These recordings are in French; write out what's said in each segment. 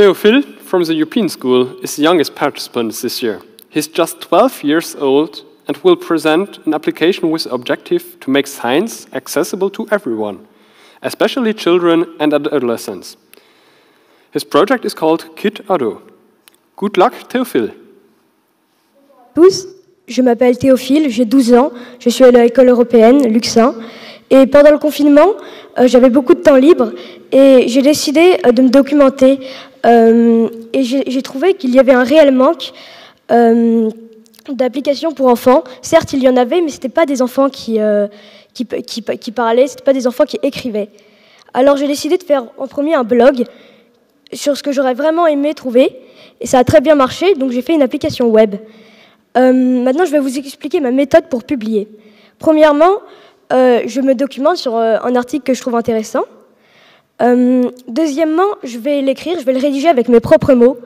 Théophile from the European School is the youngest participant this year. He's just 12 years old and will present an application with the objective to make science accessible to everyone, especially children and adolescents. His project is called Kit Ado. Good luck, Théophile. Tous, je m'appelle Théophile, j'ai 12 ans, je suis à l'école européenne, Luxin, et pendant le confinement, j'avais beaucoup de temps libre et j'ai décidé de me documenter et j'ai trouvé qu'il y avait un réel manque d'applications pour enfants. Certes, il y en avait, mais ce n'étaient pas des enfants qui parlaient, ce n'étaient pas des enfants qui écrivaient. Alors j'ai décidé de faire en premier un blog sur ce que j'aurais vraiment aimé trouver, et ça a très bien marché, donc j'ai fait une application web. Maintenant, je vais vous expliquer ma méthode pour publier. Premièrement, je me documente sur un article que je trouve intéressant. Deuxièmement, je vais l'écrire, je vais le rédiger avec mes propres mots.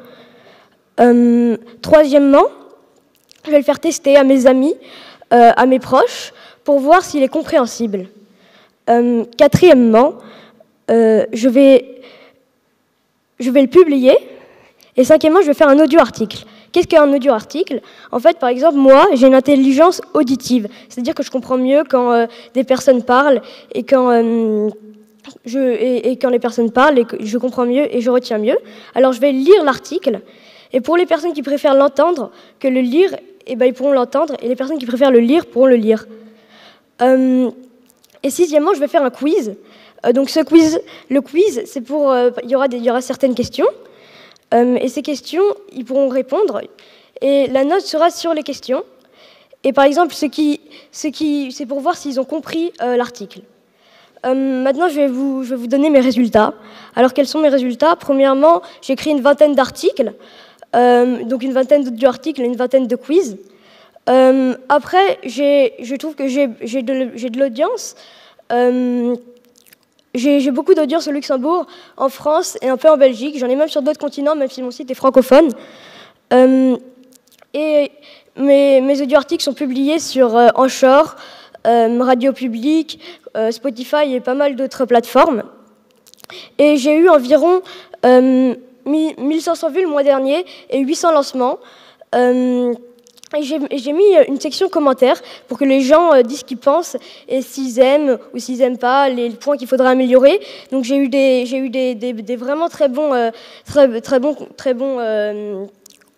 Troisièmement, je vais le faire tester à mes amis, à mes proches, pour voir s'il est compréhensible. Quatrièmement, je vais le publier. Et cinquièmement, je vais faire un audio-article. Qu'est-ce qu'un audio-article? En fait, par exemple, moi, j'ai une intelligence auditive. C'est-à-dire que je comprends mieux quand des personnes parlent et quand les personnes parlent, et que je comprends mieux et je retiens mieux. Alors, je vais lire l'article. Et pour les personnes qui préfèrent l'entendre que le lire, eh ben, ils pourront l'entendre. Et les personnes qui préfèrent le lire pourront le lire. Et sixièmement, je vais faire un quiz. Donc, le quiz, c'est pour... il y aura certaines questions. Et ces questions, ils pourront répondre. Et la note sera sur les questions. Et par exemple, c'est pour voir s'ils ont compris l'article. Maintenant, je vais vous donner mes résultats. Alors, quels sont mes résultats? Premièrement, j'ai écrit une vingtaine d'articles, donc une vingtaine d'audio-articles et une vingtaine de quiz. Après, je trouve que j'ai de l'audience. J'ai beaucoup d'audience au Luxembourg, en France et un peu en Belgique. J'en ai même sur d'autres continents, même si mon site est francophone. Et mes audio-articles sont publiés sur Anchor, Radio Public, Spotify et pas mal d'autres plateformes. Et j'ai eu environ 1500 vues le mois dernier et 800 lancements. Et j'ai mis une section commentaires pour que les gens disent ce qu'ils pensent et s'ils aiment ou s'ils n'aiment pas, les points qu'il faudrait améliorer. Donc j'ai eu des vraiment très bons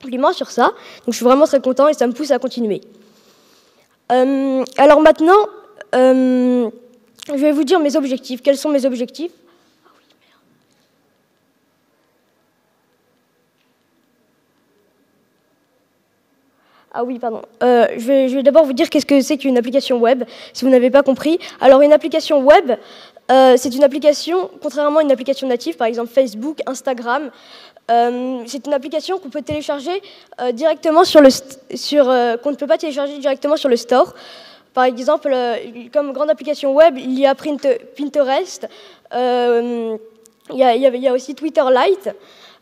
compliments sur ça. Donc je suis vraiment très content et ça me pousse à continuer. Alors maintenant, je vais vous dire mes objectifs. Quels sont mes objectifs ? Ah oui, pardon. Je vais d'abord vous dire qu'est-ce que c'est qu'une application web, si vous n'avez pas compris. Alors, une application web, c'est une application, contrairement à une application native, par exemple Facebook, Instagram, c'est une application qu'on peut télécharger directement qu'on ne peut pas télécharger directement sur le store. Par exemple, comme grande application web, il y a Pinterest, il y a aussi Twitter Lite.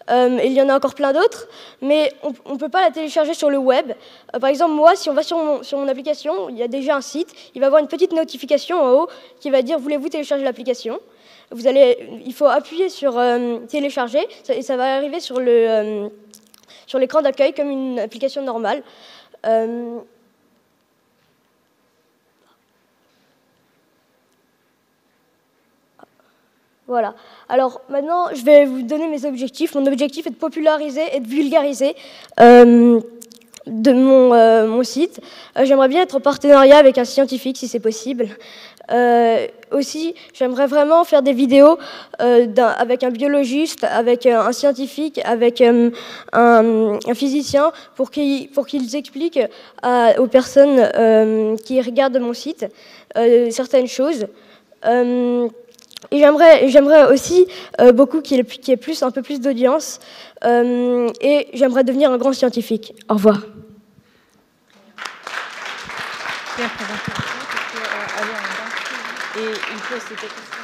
Et il y en a encore plein d'autres, mais on ne peut pas la télécharger sur le web. Par exemple, moi, si on va sur mon application, il y a déjà un site, il va y avoir une petite notification en haut qui va dire « Voulez-vous télécharger l'application ?» Il faut appuyer sur « Télécharger » et ça va arriver sur l'écran d'accueil comme une application normale. Voilà. Alors maintenant, je vais vous donner mes objectifs. Mon objectif est de populariser et de vulgariser mon site. J'aimerais bien être en partenariat avec un scientifique si c'est possible. Aussi, j'aimerais vraiment faire des vidéos avec un biologiste, avec un scientifique, avec un physicien pour qu'ils expliquent aux personnes qui regardent mon site certaines choses. Et j'aimerais aussi beaucoup qu'il y ait un peu plus d'audience et j'aimerais devenir un grand scientifique. Au revoir. Bien présenté, parce que, aller en danse et il pose ses questions.